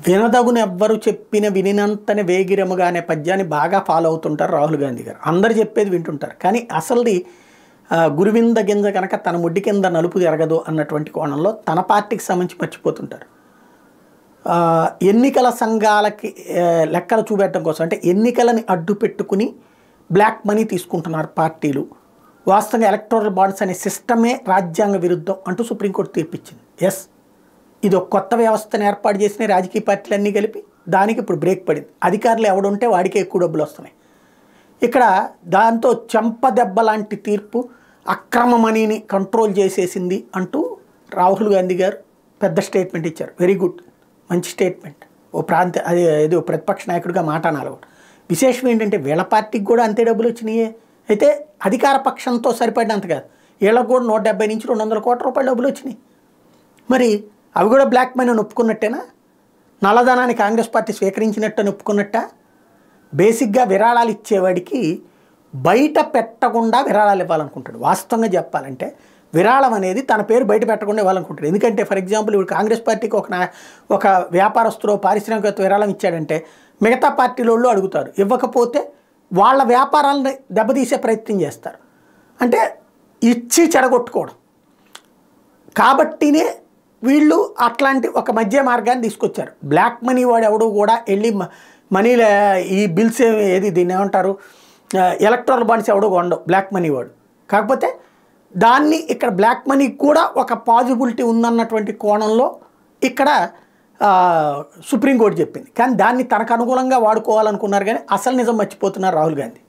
వినదగును ఎవ్వరు చెప్పిన వినినంతనే వేగిరముగా అనే పద్యాన్ని బాగా ఫాలో అవుతుంటారు రాహుల్ గాంధీ గారు. అందరు చెప్పేది వింటుంటారు, కానీ అసలుది గురువింద గింజ కనుక తన ముడ్డి కింద నలుపు జరగదు అన్నటువంటి కోణంలో తన పార్టీకి సంబంధించి మర్చిపోతుంటారు. ఎన్నికల సంఘాలకి లెక్కలు చూపెట్టడం కోసం, అంటే ఎన్నికలని అడ్డు పెట్టుకుని బ్లాక్ మనీ తీసుకుంటున్నారు పార్టీలు, వాస్తవంగా ఎలక్టోరల్ బాండ్స్ అనే సిస్టమే రాజ్యాంగ విరుద్ధం అంటూ సుప్రీంకోర్టు తీర్పిచ్చింది. ఎస్, ఇది ఒక కొత్త వ్యవస్థను ఏర్పాటు చేసిన రాజకీయ పార్టీలన్నీ కలిపి దానికి ఇప్పుడు బ్రేక్ పడింది. అధికారులు ఎవడుంటే వాడికే ఎక్కువ డబ్బులు వస్తున్నాయి. ఇక్కడ దాంతో చెంపదెబ్బ లాంటి తీర్పు, అక్రమ మనీని కంట్రోల్ చేసేసింది అంటూ రాహుల్ గాంధీ గారు పెద్ద స్టేట్మెంట్ ఇచ్చారు. వెరీ గుడ్, మంచి స్టేట్మెంట్. ఓ అది ఏదో ప్రతిపక్ష నాయకుడిగా మాట అనాలి. విశేషం ఏంటంటే వీళ్ళ పార్టీకి కూడా అంతే డబ్బులు వచ్చినాయే. అయితే అధికార పక్షంతో సరిపడినంత కాదు, వీళ్ళకు కూడా 170 నుంచి 200 కోట్ల రూపాయలు డబ్బులు వచ్చినాయి. మరి అవి కూడా బ్లాక్ మనీ ఒప్పుకున్నట్టేనా? నల్లధనాన్ని కాంగ్రెస్ పార్టీ స్వీకరించినట్టు ఒప్పుకున్నట్ట? బేసిక్గా విరాళాలు ఇచ్చేవాడికి బయట పెట్టకుండా విరాళాలు ఇవ్వాలనుకుంటాడు. వాస్తవంగా చెప్పాలంటే విరాళం అనేది తన పేరు బయట పెట్టకుండా ఇవ్వాలనుకుంటాడు. ఎందుకంటే ఫర్ ఎగ్జాంపుల్ ఇప్పుడు కాంగ్రెస్ పార్టీకి ఒక వ్యాపారస్తులు పారిశ్రామికవేత్త విరాళం ఇచ్చాడంటే మిగతా పార్టీలోళ్ళు అడుగుతారు, ఇవ్వకపోతే వాళ్ళ వ్యాపారాలను దెబ్బతీసే ప్రయత్నం చేస్తారు. అంటే ఇచ్చి చెడగొట్టుకోవడం. కాబట్టినే వీళ్ళు అట్లాంటి ఒక మధ్య మార్గాన్ని తీసుకొచ్చారు. బ్లాక్ మనీ వాడు ఎవడు కూడా వెళ్ళి మనీల ఈ బిల్స్ ఏది దీన్ని ఏమంటారు, ఎలక్ట్రల్ బాండ్స్ ఎవడో ఉండవు బ్లాక్ మనీ వాడు. కాకపోతే దాన్ని ఇక్కడ బ్లాక్ మనీ కూడా ఒక పాజిబిలిటీ ఉందన్నటువంటి కోణంలో ఇక్కడ సుప్రీంకోర్టు చెప్పింది. కానీ దాన్ని తనకు అనుకూలంగా వాడుకోవాలనుకున్నారు, కానీ అసలు నిజం మర్చిపోతున్నారు రాహుల్ గాంధీ.